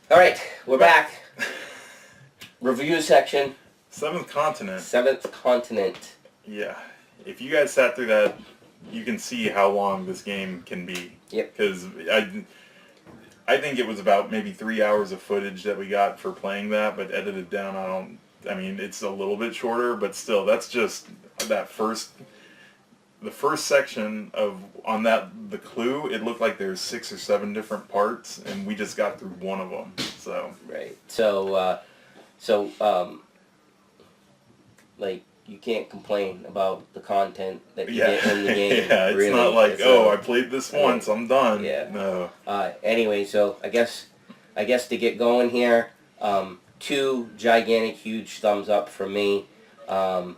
All right, we're back. Review section. Seventh Continent. Seventh Continent. Yeah. If you guys sat through that, you can see how long this game can be. Yep. Because I think it was about maybe 3 hours of footage that we got for playing that, but edited down, I mean, it's a little bit shorter, but still, that's just the first section the clue, it looked like there's 6 or 7 different parts, and we just got through one of them, so. Right. Like, you can't complain about the content that you get in the game. Yeah, it's not like, I played this once, I'm done. Yeah. No. Anyway, so I guess to get going here, 2 gigantic, huge thumbs up from me.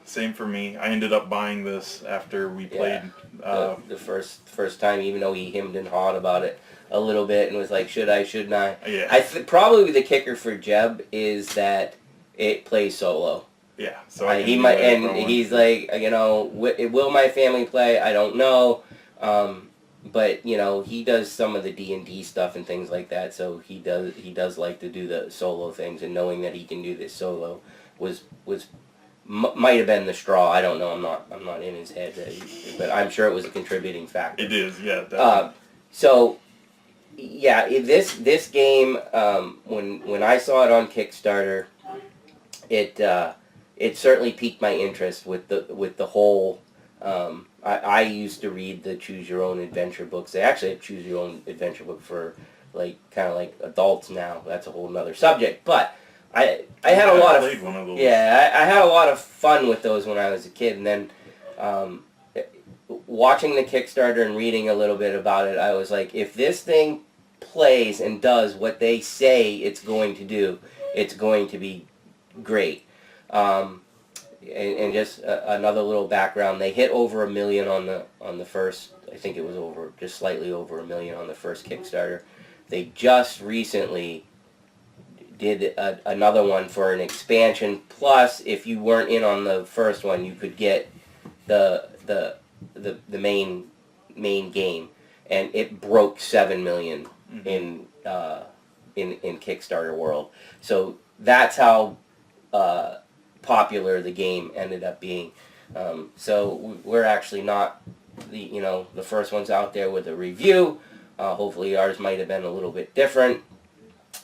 Same for me. I ended up buying this after we played the first time, even though he hemmed and hawed about it a little bit and was like, should I, shouldn't I? Yeah. Probably the kicker for Jeb is that it plays solo. Yeah. So he's like, will my family play? I don't know. But he does some of the D&D stuff and things like that, so he does like to do the solo things, and knowing that he can do this solo might have been the straw. I don't know. I'm not in his head, but I'm sure it was a contributing factor. It is, yeah. Definitely. So yeah, this game, when I saw it on Kickstarter, it certainly piqued my interest with the whole. I used to read the Choose Your Own Adventure books. They actually have Choose Your Own Adventure book for kind of like adults now. That's a whole nother subject. But I had a lot of one of those. Yeah, I had a lot of fun with those when I was a kid, and then watching the Kickstarter and reading a little bit about it, I was like, if this thing plays and does what they say it's going to do, it's going to be great. And just another little background, they hit over 1 million on the first. I think it was just slightly over 1 million on the first Kickstarter. They just recently did another one for an expansion. Plus, if you weren't in on the first one, you could get the main game, and it broke 7 million in Kickstarter world. So that's how popular the game ended up being. So we're actually not the first ones out there with a review. Hopefully ours might have been a little bit different.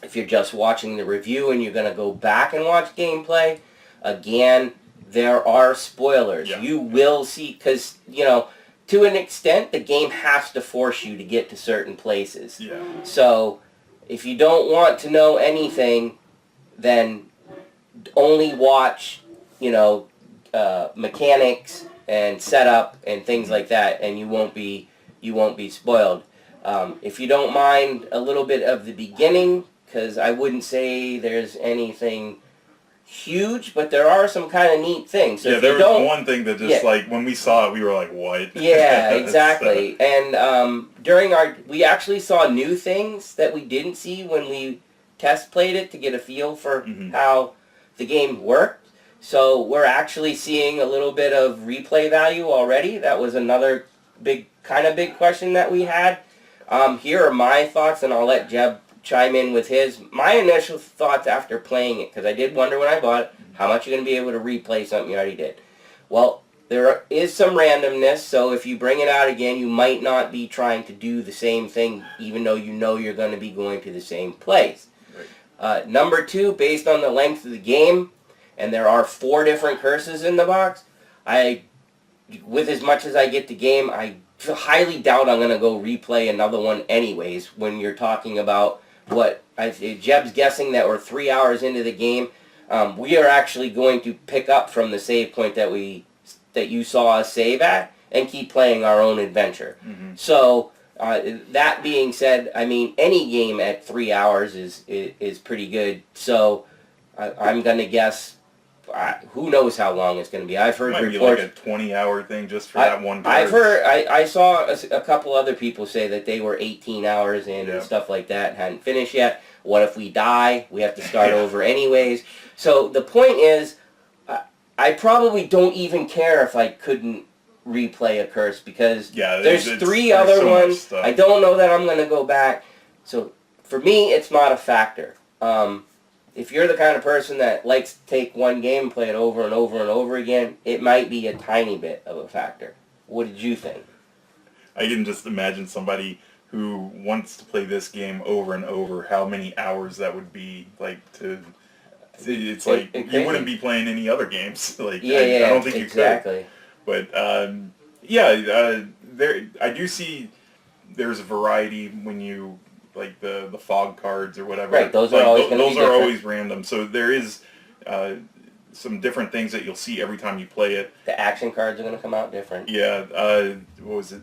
If you're just watching the review and you're going to go back and watch gameplay, again, there are spoilers. Yeah. You will see, because, to an extent, the game has to force you to get to certain places. Yeah. So if you don't want to know anything, then only watch, mechanics and setup and things like that, and you won't be spoiled. If you don't mind a little bit of the beginning, because I wouldn't say there's anything huge, but there are some kind of neat things. So there was one thing that just when we saw it, we were like, what? Yeah, exactly. And we actually saw new things that we didn't see when we test played it to get a feel for how the game worked. So we're actually seeing a little bit of replay value already. That was another big question that we had. Here are my thoughts, and I'll let Jeb chime in with his. My initial thoughts after playing it, because I did wonder when I bought it, how much you're going to be able to replay something you already did. Well, there is some randomness, so if you bring it out again, you might not be trying to do the same thing, even though you know you're going to be going to the same place. Right. Number 2, based on the length of the game, and there are 4 different curses in the box, with as much as I get the game, I highly doubt I'm going to go replay another one anyways, when you're talking about Jeb's guessing that we're 3 hours into the game. We are actually going to pick up from the save point that you saw us save at and keep playing our own adventure. So that being said, I mean, any game at 3 hours is pretty good. So I'm going to guess, who knows how long it's going to be. I've heard reports. It might be like a 20-hour thing just for that one. I saw a couple other people say that they were 18 hours in and stuff like that, hadn't finished yet. What if we die? We have to start over anyways. So the point is, I probably don't even care if I couldn't replay a curse, because there's 3 other ones. I don't know that I'm going to go back. So for me, it's not a factor. if you're the kind of person that likes to take one game and play it over and over and over again, it might be a tiny bit of a factor. What did you think? I can just imagine somebody who wants to play this game over and over, how many hours that would be, like, it's like, you wouldn't be playing any other games. Like, I don't think you could. But, I do see there's a variety when you, like, the fog cards or whatever. Right, those are always going to be different. Those are always random. So there is some different things that you'll see every time you play it. The action cards are going to come out different. Yeah, what was it,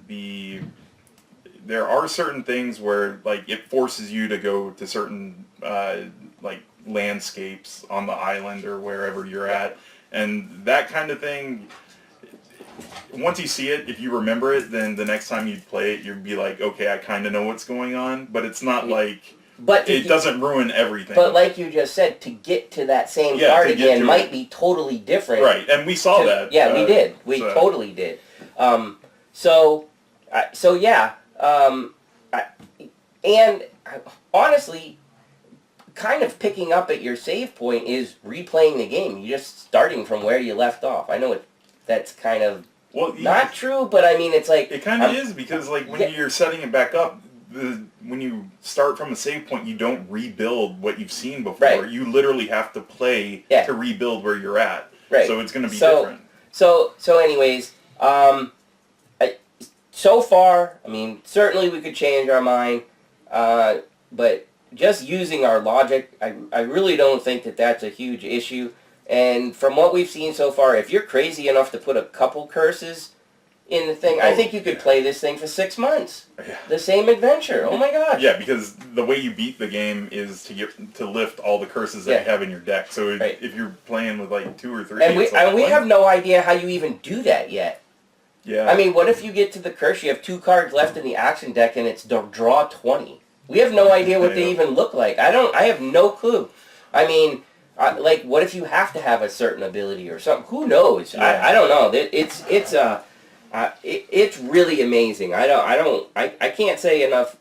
there are certain things where, like, it forces you to go to certain, like, landscapes on the island or wherever you're at, and that kind of thing, once you see it, if you remember it, then the next time you play it, you'd be like, okay, I kind of know what's going on, but it's not like... But it doesn't ruin everything. But like you just said, to get to that same card again might be totally different. Right, and we saw that. Yeah, we did. We totally did. And honestly, kind of picking up at your save point is replaying the game. You're just starting from where you left off. I know that's kind of not true, but I mean, it's like... It kind of is, because like when you're setting it back up, when you start from a save point, you don't rebuild what you've seen before. Right. You literally have to play to rebuild where you're at. Right. So it's going to be different. So anyways, so far, I mean, certainly we could change our mind, but just using our logic, I really don't think that that's a huge issue. And from what we've seen so far, if you're crazy enough to put a couple curses in the thing, I think you could play this thing for 6 months. Yeah. The same adventure. Oh my gosh. Yeah, because the way you beat the game is to lift all the curses that you have in your deck. So if you're playing with like 2 or 3, and we have no idea how you even do that yet. Yeah. I mean, what if you get to the curse, you have 2 cards left in the action deck, and it's draw 20? We have no idea what they even look like. I have no clue. I mean, like, what if you have to have a certain ability or something? Who knows? Yeah. I don't know. It's really amazing. I can't say enough.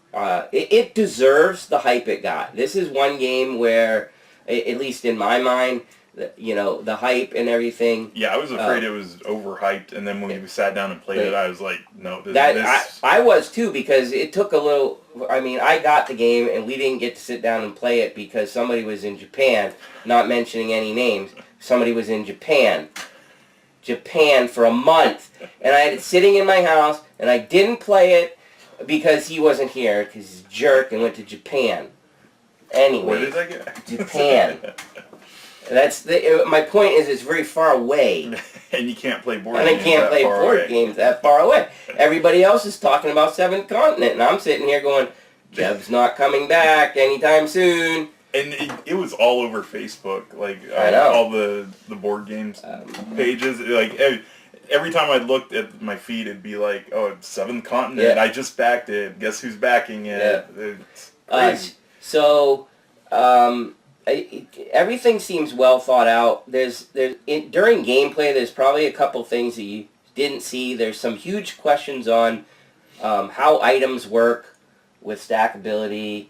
It deserves the hype it got. This is one game where, at least in my mind, the hype and everything. Yeah, I was afraid it was overhyped, and then when we sat down and played it, I was like, no, I was too, because it took a little... I mean, I got the game, and we didn't get to sit down and play it because somebody was in Japan, not mentioning any names. Somebody was in Japan for a month, and I had it sitting in my house, and I didn't play it because he wasn't here, because he's a jerk and went to Japan. Anyway, where did I get? Japan. My point is, it's very far away. And you can't play board games. And I can't play board games that far away. Everybody else is talking about 7th Continent, and I'm sitting here going, Jeb's not coming back anytime soon. And it was all over Facebook, like all the board games pages. Like every time I looked at my feed, it'd be like, "Oh, it's 7th Continent. I just backed it. Guess who's backing it?" Yeah. It's crazy. Everything seems well thought out. During gameplay, there's probably a couple things that you didn't see. There's some huge questions on how items work with stackability.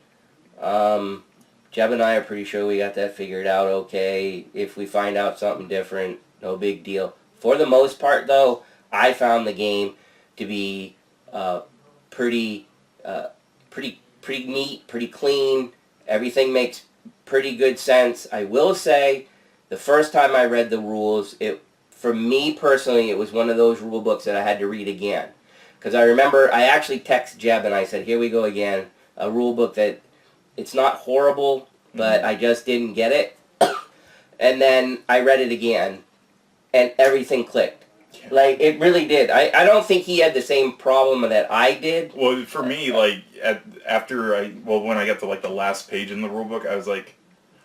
Jeb and I are pretty sure we got that figured out okay. If we find out something different, no big deal. For the most part, though, I found the game to be pretty neat, pretty clean. Everything makes pretty good sense. I will say, the first time I read the rules, for me personally, it was one of those rule books that I had to read again. Because I remember I actually texted Jeb and I said, here we go again, a rule book that it's not horrible, but I just didn't get it. And then I read it again, and everything clicked. Yeah. Like, it really did. I don't think he had the same problem that I did. Well, for me, like, when I got to, like, the last page in the rule book, I was like,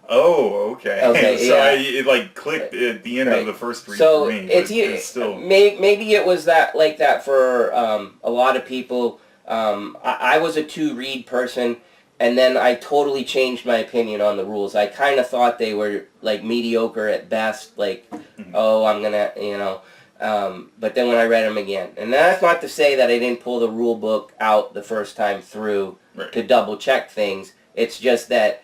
oh, okay. So it like clicked at the end of the first read for me. It's still... Maybe it was like that for a lot of people. I was a 2-read person, and then I totally changed my opinion on the rules. I kind of thought they were like mediocre at best. Like, I'm gonna, but then when I read them again, and that's not to say that I didn't pull the rule book out the first time through to double check things. It's just that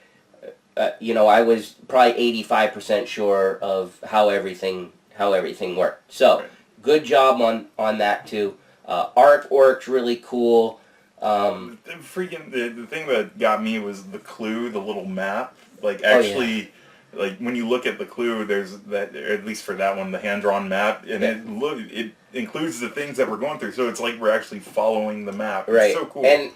I was probably 85% sure of how everything worked. So Right. good job on that too. Artwork's really cool. The thing that got me was the clue, the little map. Like Oh, yeah. actually, like when you look at the clue, there's that, or at least for that one, the hand-drawn map, and it includes the things that we're going through. So it's like we're actually following the map. It's Right. so cool. And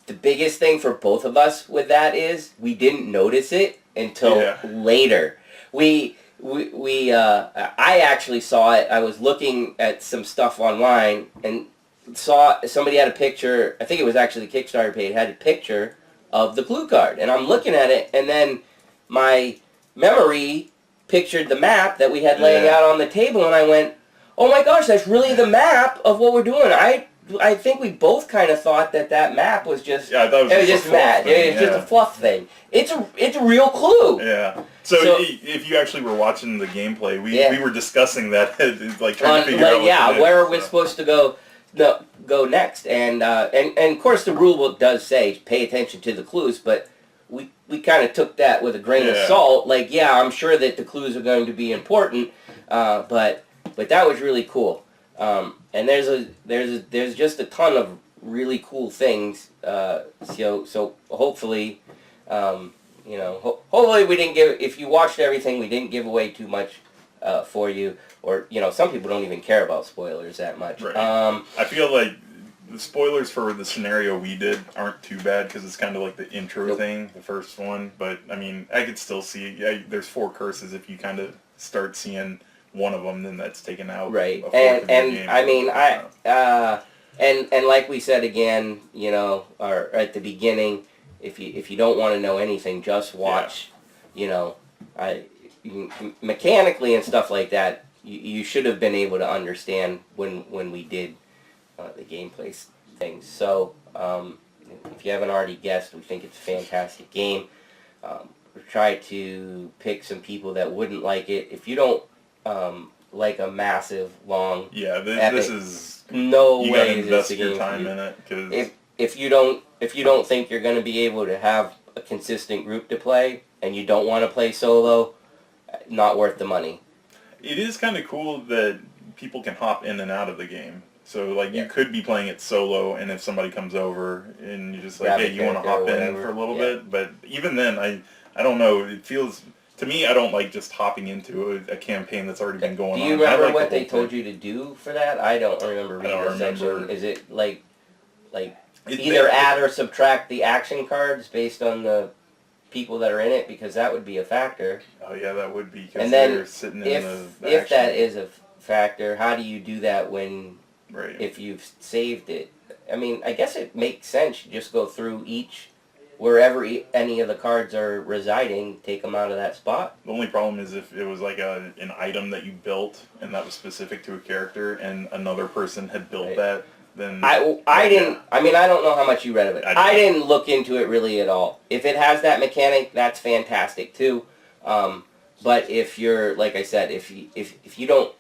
the biggest thing for both of us with that is we didn't notice it until later. I actually saw it. I was looking at some stuff online and saw somebody had a picture. I think it was actually the Kickstarter page had a picture of the clue card, and I'm looking at it, and then my memory pictured the map that we had laying out on the table, and I went, "Oh my gosh, that's really the map of what we're doing." I think we both kind of thought that map was just I thought it was just a fluff thing, It was just a fluff thing. It's a real clue. Yeah. So if you actually were watching the gameplay, we were discussing that, like trying to figure out where we're supposed to go next, and of course the rule book does say pay attention to the clues, but we kind of took that with a grain of salt. Like, I'm sure that the clues are going to be important, but that was really cool. And there's just a ton of really cool things. So hopefully, hopefully we didn't give. If you watched everything, we didn't give away too much for you. Or some people don't even care about spoilers that much. Right. I feel like the spoilers for the scenario we did aren't too bad because it's kind of like the intro thing, the first one. But I mean, I could still see. There's 4 curses. If you kind of start seeing one of them, then that's taken out. Right. A fourth of the game. I mean, and like we said again, or at the beginning, if you don't want to know anything, just watch. Mechanically and stuff like that, you should have been able to understand when we did the gameplay things. So if you haven't already guessed, we think it's a fantastic game. We try to pick some people that wouldn't like it. If you don't like a massive, long, this is no you way gotta is invest this a your game time for you. in it because If you don't think you're going to be able to have a consistent group to play, and you don't want to play solo, not worth the money. It is kind of cool that people can hop in and out of the game. So like you could be playing it solo, and if somebody comes over and you're just like, hey, you want to hop in for a little bit? But even then, I don't know. It feels to me, I don't like just hopping into a campaign that's already been going on. Do you remember what they told you to do for that? I don't remember reading the section. Is it like either add or subtract the action cards based on the people that are in it? Because that would be a factor. Oh yeah, that would be. And then they're sitting in the if action. that is a factor, how do you do that when if you've saved it? I mean, I guess it makes sense. You just go through wherever any of the cards are residing, take them out of that spot. The only problem is if it was like an item that you built and that was specific to a character and another person had built that, then... I didn't... I mean, I don't know how much you read of it. I didn't look into it really at all. If it has that mechanic, that's fantastic too. But if you're, like I said, if you don't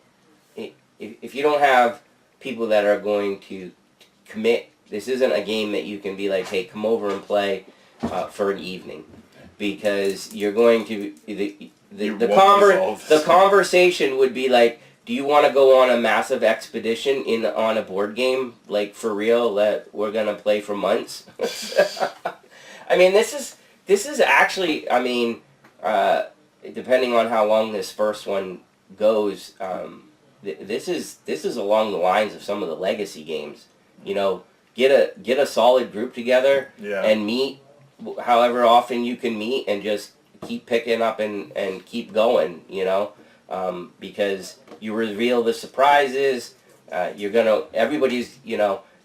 have people that are going to commit, this isn't a game that you can be like, hey, come over and play for an evening, because you're going to the conversation would be like, do you want to go on a massive expedition on a board game, like for real, that we're gonna play for months? I mean, this is actually, I mean, depending on how long this first one goes, this is along the lines of some of the legacy games. Get a solid group together and meet however often you can meet, and just keep picking up and keep going, because you reveal the surprises. Everybody's,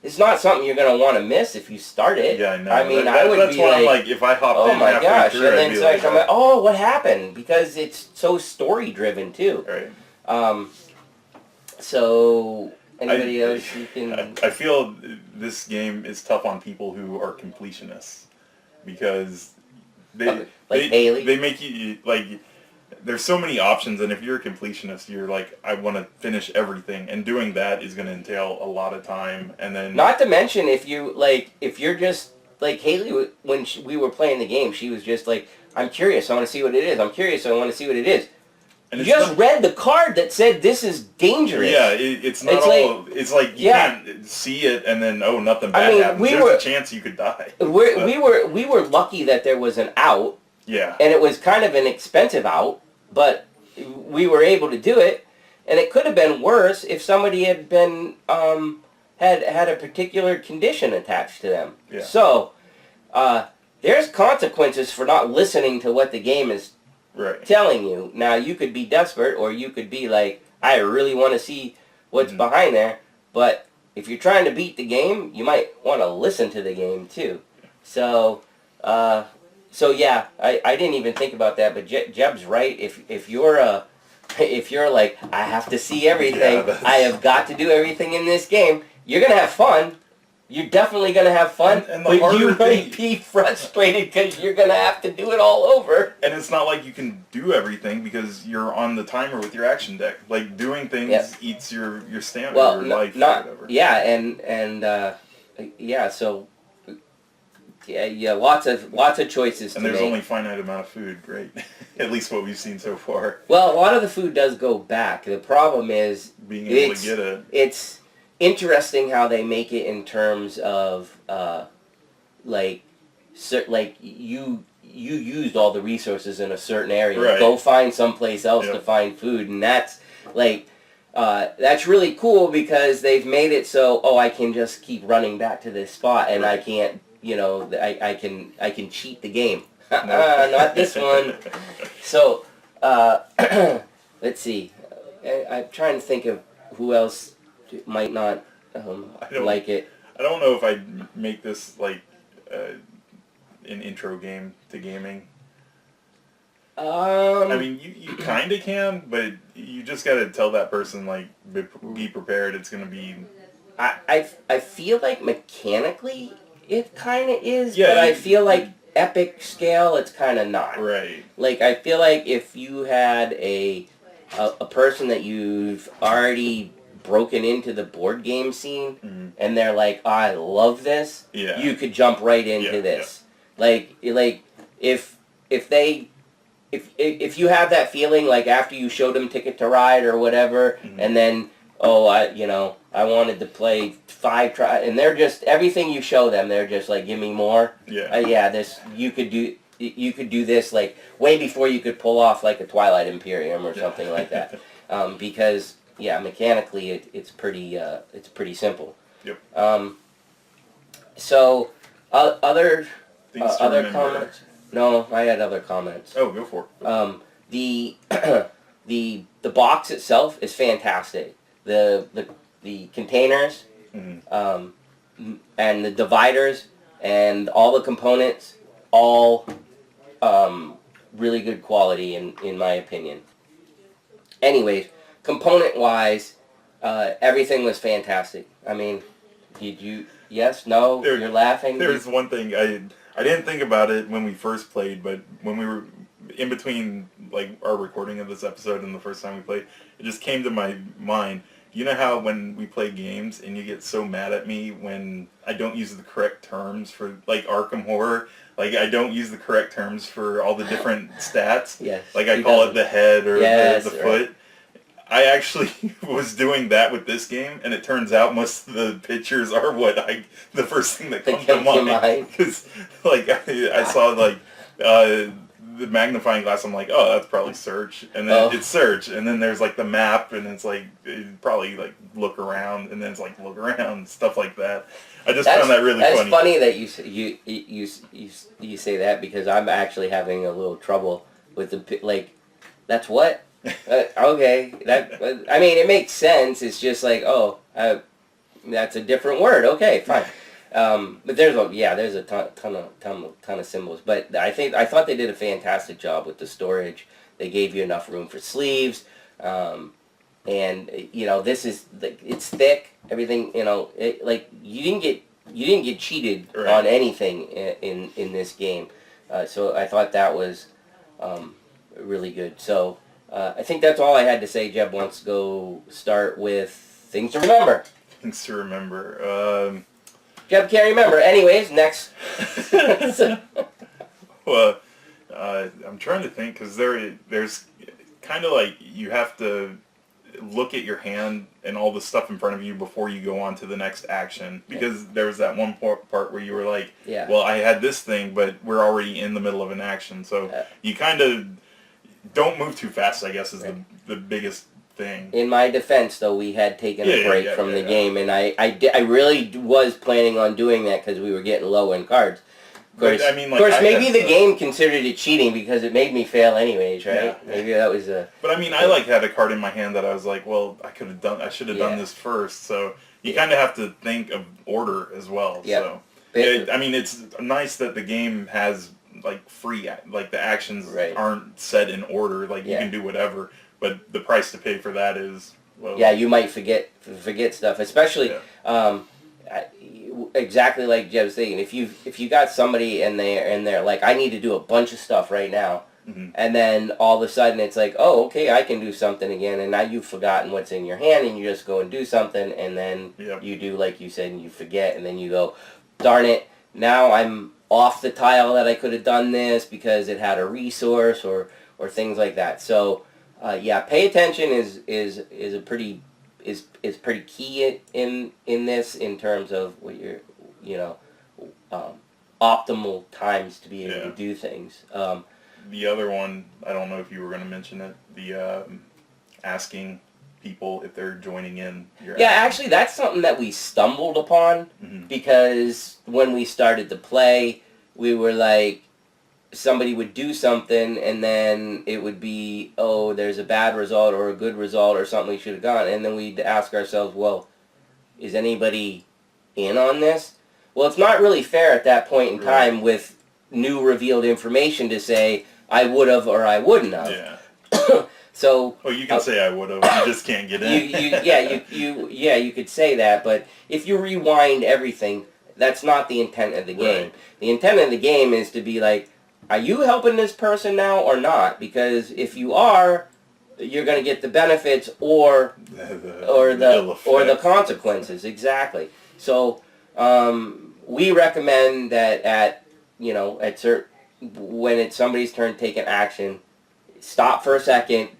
it's not something you're going to want to miss if you start it. Yeah, I know. I mean, that's why I'm like, if I hopped in halfway through, and then I'm like, oh, what happened? Because it's so story driven too. Right. So anybody else you can... I feel this game is tough on people who are completionists, because they Haley? they make you like there's so many options, and if you're a completionist, you're like, I want to finish everything, and doing that is going to entail a lot of time, and then... Not to mention, if you're just, like, Haley, when we were playing the game, she was just like, I'm curious, I want to see what it is, I'm curious, I want to see what it is. And you just read the card that said this is dangerous. Yeah, it's not all... It's like you can't see it and then, oh, nothing bad happens. There's a chance you could die. We were lucky that there was an out. Yeah. And it was kind of an expensive out, but we were able to do it. And it could have been worse if somebody had been had a particular condition attached to them. Yeah. So there's consequences for not listening to what the game is telling you. Now, you could be desperate, or you could be like, I really want to see what's behind there. But if you're trying to beat the game, you might want to listen to the game too. So, yeah, I didn't even think about that. But Jeb's right. If you're like, I have to see everything, I have got to do everything in this game, you're gonna have fun. You're definitely going to have fun, but you might be frustrated because you're going to have to do it all over. And it's not like you can do everything because you're on the timer with your action deck. Like, doing things eats your stamina, your life, or whatever. Yeah, so lots of choices to make. And there's only a finite amount of food, right? At least what we've seen so far. Well, a lot of the food does go back. The problem is being able to get it. It's interesting how they make it in terms of you used all the resources in a certain area. Right. Go find someplace else to find food, and that's that's really cool because they've made it so I can just keep running back to this spot, and I can't I can cheat the game. Not this one. So let's see. I'm trying to think of who else might not like it. I don't know if I'd make this like an intro game to gaming. I mean, you kind of can, but you just got to tell that person, like, be prepared. It's going to be... I feel like mechanically it kind of is, but I feel like epic scale it's kind of not. Right. Like, I feel like if you had a person that you've already broken into the board game scene, and they're like, I love this, you could jump right into this. Like if you have that feeling, like after you showed them Ticket to Ride or whatever, and then I wanted to play 5 try, and they're just everything you show them, they're just like, give me more. This you could do this like way before you could pull off like a Twilight Imperium or something like that, because mechanically it's pretty simple. Yep. So other comments. No, I had other comments. Oh, go for it. The box itself is fantastic. The containers, and the dividers, and all the components, all really good quality in my opinion. Anyways, component-wise, everything was fantastic. I mean, did you... Yes? No? You're laughing? There's one thing. I didn't think about it when we first played, but when we were in between like our recording of this episode and the first time we played, it just came to my mind. You know how when we play games and you get so mad at me when I don't use the correct terms for, like, Arkham Horror? Like, I don't use the correct terms for all the different stats. Yes. Like, I call it the head or the foot. I actually was doing that with this game, and it turns out most of the pictures are the first thing that comes to mind. Because, like, I saw, like, the magnifying glass, I'm like, oh, that's probably search. And then it's search, and then there's, like, the map, and it's, like, probably, like, look around, and then it's, like, look around, stuff like that. I just found that really funny. That's funny that you say that, because I'm actually having a little trouble with the, like, that's what? Okay, I mean, it makes sense. It's just like, that's a different word. Okay, fine. But there's a ton of symbols. But I thought they did a fantastic job with the storage. They gave you enough room for sleeves, and this is it's thick. Everything, you didn't get cheated on anything in this game. So I thought that was really good. So I think that's all I had to say. Jeb wants to go start with things to remember. Things to remember. Jeb can't remember. Anyways, next. Well, I'm trying to think because there's kind of like you have to look at your hand and all the stuff in front of you before you go on to the next action, because there was that one part where you were like, well, I had this thing, but we're already in the middle of an action, so you kind of don't move too fast, I guess, is the biggest thing. In my defense, though, we had taken a break from the game, and I really was planning on doing that because we were getting low in cards. Of course, but, I mean, like, maybe the game considered it cheating because it made me fail anyways, right? Yeah. Maybe that was a... But I mean, I had a card in my hand that I was like, well, I should have done this first, so you kind of have to think of order as well. Yep. So, I mean, it's nice that the game has, like, free, like, the actions aren't set in order, like, you can do whatever, but the price to pay for that is... Well, yeah, you might forget stuff, especially... exactly like Jeb's saying, if you got somebody and they're like, I need to do a bunch of stuff right now, and then all of a sudden it's like, oh, okay, I can do something again, and now you've forgotten what's in your hand, and you just go and do something, and then you do like you said, and you forget, and then you go, darn it, now I'm off the tile that I could have done this because it had a resource or things like that. So yeah, pay attention is a pretty is pretty key in this, in terms of what your optimal times to be able to do things. The other one, I don't know if you were going to mention it, the asking people if they're joining in. Actually, that's something that we stumbled upon because when we started to play, we were like, somebody would do something and then it would be, oh, there's a bad result or a good result or something we should have gone, and then we'd ask ourselves, well, is anybody in on this? Well, it's not really fair at that point in time with new revealed information to say I would have or I wouldn't have. Yeah. So. Oh, you can say I would have. You just can't get in. You could say that, but if you rewind everything, that's not the intent of the game. Right. The intent of the game is to be like, are you helping this person now or not? Because if you are, you're going to get the benefits or the consequences. Exactly. So we recommend that when it's somebody's turn to take an action, stop for a second.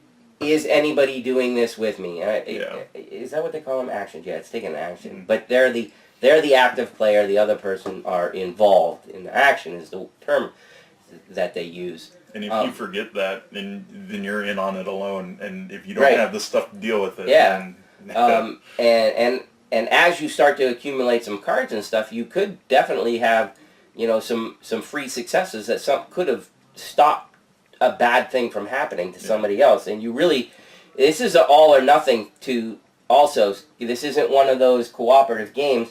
Is anybody doing this with me? Is that what they call them? Actions? Yeah, it's taking an action. But they're the active player. The other person are involved in the action is the term that they use. And if you forget that, then you're in on it alone. And if you don't have the stuff to deal with it, then... and as you start to accumulate some cards and stuff, you could definitely have, some free successes that could have stopped a bad thing from happening to somebody else. And this is an all or nothing to also. This isn't one of those cooperative games.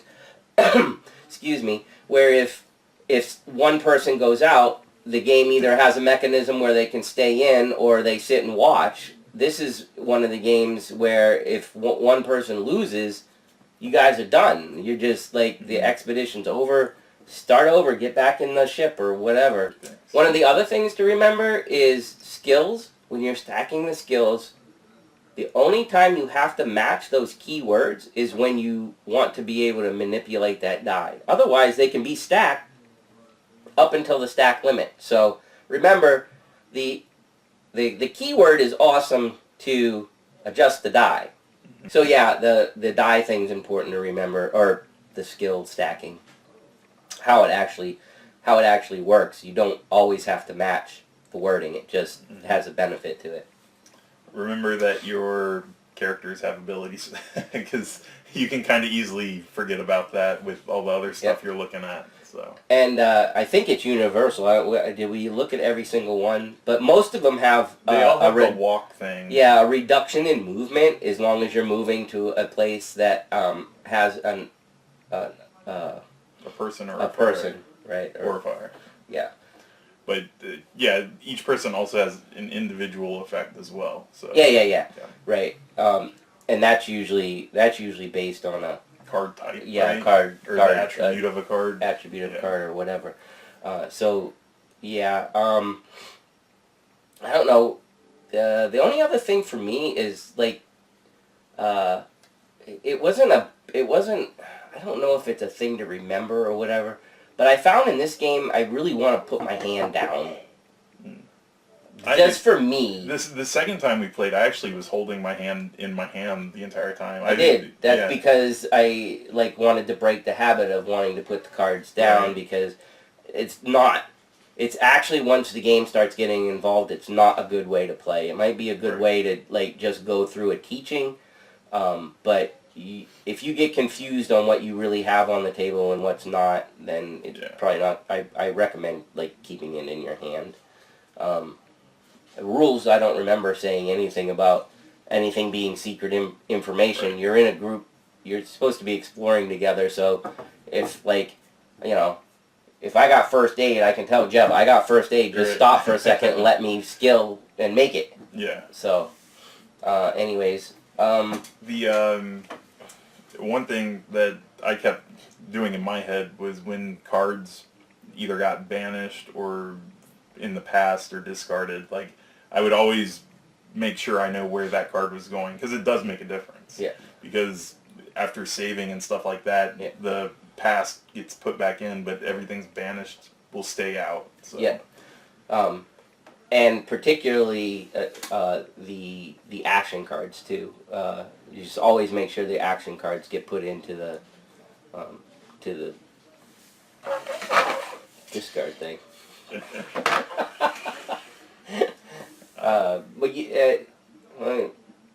Excuse me, where if one person goes out, the game either has a mechanism where they can stay in or they sit and watch. This is one of the games where if one person loses, you guys are done. You're just like, the expedition's over, start over, get back in the ship or whatever. One of the other things to remember is skills. When you're stacking the skills, the only time you have to match those keywords is when you want to be able to manipulate that die. Otherwise, they can be stacked up until the stack limit. So remember, the keyword is awesome to adjust the die. So yeah, the die thing's important to remember, or the skill stacking. How it actually works. You don't always have to match the wording. It just has a benefit to it. Remember that your characters have abilities, because you can kind of easily forget about that with all the other stuff you're looking at. So. And I think it's universal. Did we look at every single one? But most of them have they all have a walk thing. Yeah, a reduction in movement as long as you're moving to a place that has a person or a person, right? Or a fire. Yeah. But each person also has an individual effect as well. So. Yeah. Right. And that's usually based on a card type. Yeah, right? card. The attribute of a card. Attribute of a card or whatever. I don't know. The only other thing for me is like, it wasn't a, it wasn't. I don't know if it's a thing to remember or whatever, but I found in this game I really want to put my hand down. Just for me. The second time we played, I actually was holding my hand in my hand the entire time. I did. That's because I like wanted to break the habit of wanting to put the cards down because it's not. It's actually once the game starts getting involved, it's not a good way to play. It might be a good way to like just go through a teaching, but if you get confused on what you really have on the table and what's not, then it's probably not. I recommend like keeping it in your hand. Rules, I don't remember saying anything about anything being secret information. You're in a group. You're supposed to be exploring together. So if like, if I got first aid, I can tell Jeff I got first aid. Just stop for a second and let me skill and make it. Yeah. So, anyways, the one thing that I kept doing in my head was when cards either got banished or in the past or discarded, like I would always make sure I know where that card was going because it does make a difference. Yeah. Because after saving and stuff like that, the past gets put back in, but everything's banished will stay out. So. Yeah. And particularly the action cards too. You just always make sure the action cards get put into the discard thing. But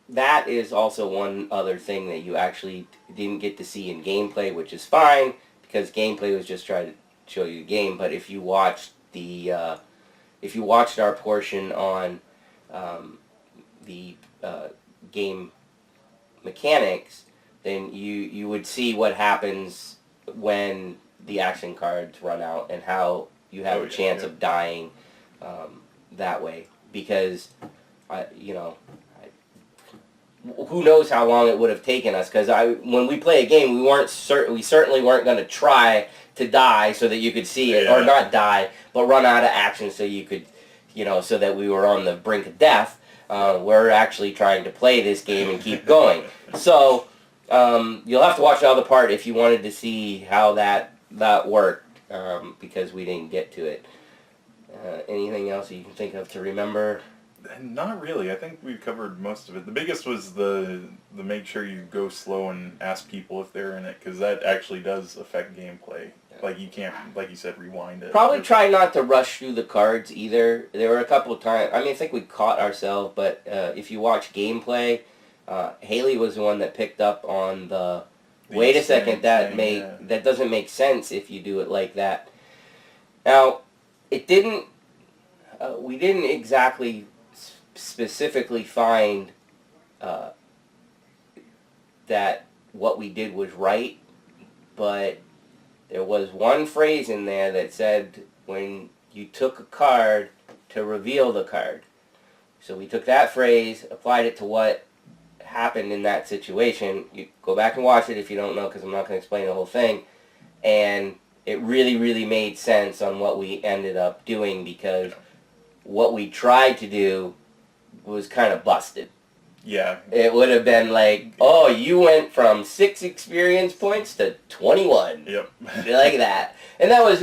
that is also one other thing that you actually didn't get to see in gameplay, which is fine because gameplay was just trying to show you the game. But if you watched if you watched our portion on the game mechanics, then you would see what happens when the action cards run out and how you have a chance of dying that way. Because, who knows how long it would have taken us? Because when we play a game, we certainly weren't going to try to die so that you could see it, or not die, but run out of action so you could, so that we were on the brink of death. We're actually trying to play this game and keep going. So you'll have to watch the other part if you wanted to see how that worked, because we didn't get to it. Anything else you can think of to remember? Not really. I think we've covered most of it. The biggest was the make sure you go slow and ask people if they're in it, because that actually does affect gameplay. Like you can't, like you said, rewind it. Probably try not to rush through the cards either. There were a couple of times, I think we caught ourselves, but if you watch gameplay, Haley was the one that picked up on the wait a second, that doesn't make sense if you do it like that. Now, it didn't, we didn't exactly specifically find that what we did was right, but there was one phrase in there that said when you took a card to reveal the card. So we took that phrase, applied it to what happened in that situation. You go back and watch it if you don't know, because I'm not going to explain the whole thing. And it really, really made sense on what we ended up doing, because what we tried to do was kind of busted. Yeah. It would have been like, oh, you went from 6 experience points to 21. Yep. Like that. And that was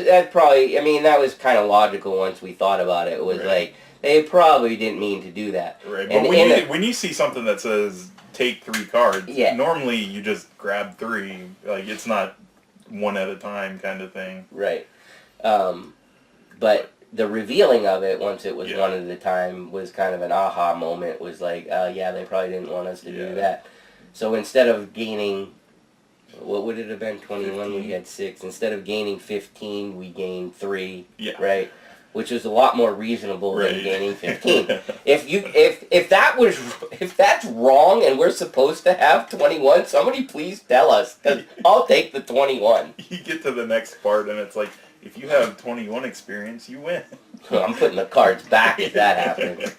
kind of logical once we thought about it. It was like, they probably didn't mean to do that. Right. But when you see something that says take 3 cards, normally you just grab 3. Like, it's not one at a time kind of thing. Right. But the revealing of it, once it was one at a time, was kind of an aha moment. Was like, they probably didn't want us to do that. So instead of gaining, what would it have been, 21, 15. We had 6. Instead of gaining 15, we gained 3, right? Which is a lot more reasonable than gaining 15. If that's wrong and we're supposed to have 21, somebody please tell us, because I'll take the 21. You get to the next part and it's like, if you have 21 experience, you win. I'm putting the cards back if that happens.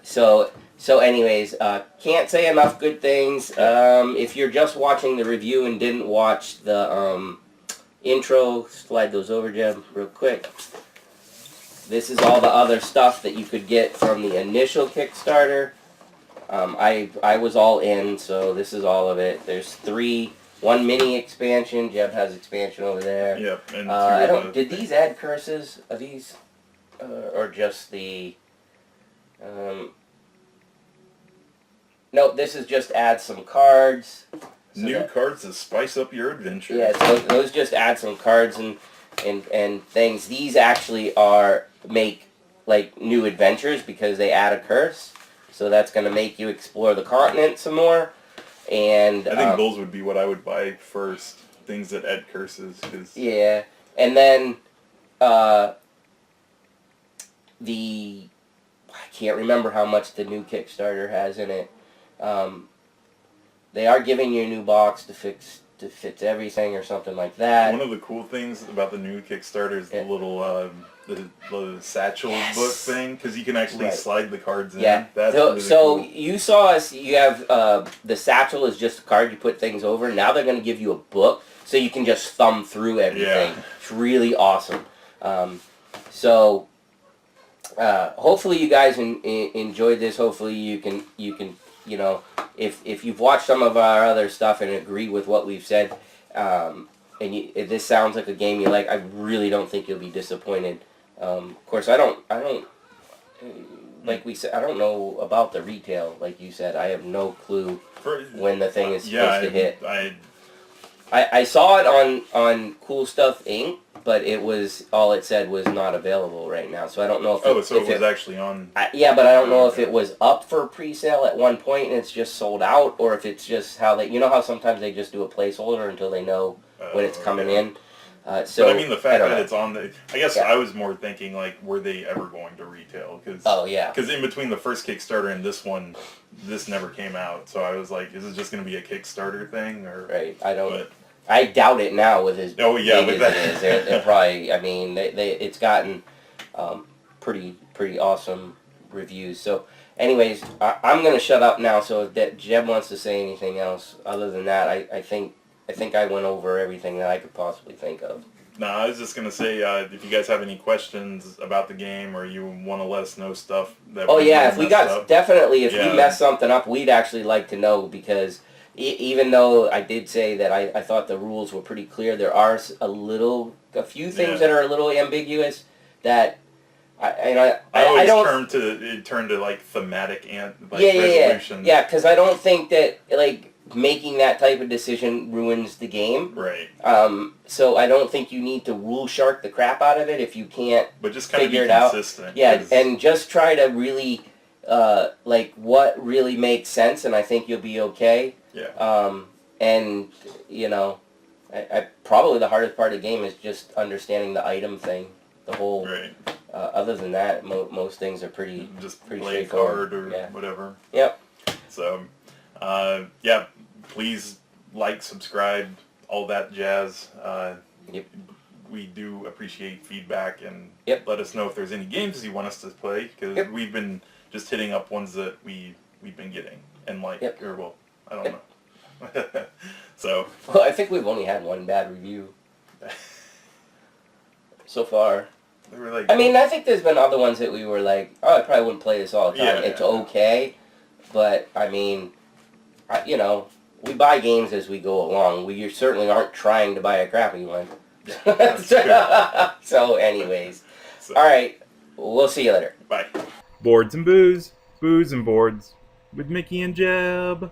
So anyways, can't say enough good things. If you're just watching the review and didn't watch the intro, slide those over, Jeb, real quick. this is all the other stuff that you could get from the initial Kickstarter. I was all in, so this is all of it. There's one mini expansion. Jeb has expansion over there. Yep. And did these add curses? Are these, or just the? No, this is just add some cards. So new cards to spice up your adventure. Yeah, so those just add some cards and things. These actually make like new adventures because they add a curse. So that's going to make you explore the continent some more. And I think those would be what I would buy first. Things that add curses. Yeah, and then I can't remember how much the new Kickstarter has in it. They are giving you a new box to fix everything or something like that. One of the cool things about the new Kickstarter is the little the satchel book thing, because you can actually slide the cards in. Yeah. That's really cool. You saw us. You have the satchel is just a card you put things over. Now they're going to give you a book so you can just thumb through everything. Yeah. It's really awesome. So hopefully you guys enjoyed this. Hopefully you can if you've watched some of our other stuff and agree with what we've said, and if this sounds like a game you like, I really don't think you'll be disappointed. Of course, I don't, like we said, I don't know about the retail, like you said. I have no clue when the thing is supposed to hit. I saw it on Cool Stuff Inc., but all it said was not available right now. So I don't know if it was actually on. Yeah, but I don't know if it was up for pre-sale at one point and it's just sold out, or if it's just how how sometimes they just do a placeholder until they know when it's coming in. So but I mean, the fact that it's on I guess I was more thinking, like, were they ever going to retail? Because in between the first Kickstarter and this one, this never came out. So I was like, is it just going to be a Kickstarter thing? Right. I doubt it now with as big as that. it is. They're probably, I mean, it's gotten pretty awesome reviews. So anyways, I'm going to shut up now. So if Jeb wants to say anything else, other than that, I think I went over everything that I could possibly think of. No, I was just going to say, if you guys have any questions about the game, or you want to let us know stuff that if we mess something up, we'd actually like to know, because even though I did say that I thought the rules were pretty clear, there are a few things that are a little ambiguous that I always turn to like thematic and resolution. Yeah, because I don't think that making that type of decision ruins the game. Right. So I don't think you need to rule shark the crap out of it if you can't figure it out. Yeah, and just try to really what really makes sense, and I think you'll be okay. Yeah. And I probably the hardest part of the game is just understanding the item thing. The whole. Right. Other than that, most things are pretty play a card or whatever. Yep. So, please like, subscribe, all that jazz. Yep. We do appreciate feedback, and let us know if there's any games you want us to play, because we've been just hitting up ones that we've been getting and I don't know. So. Well, I think we've only had one bad review so far. I mean, I think there's been other ones that we were like, I probably wouldn't play this all the time. It's okay, but I mean, we buy games as we go along. We certainly aren't trying to buy a crappy one. So anyways, all right, we'll see you later. Bye. Boards and booze, booze and boards, with Mickey and Jeb.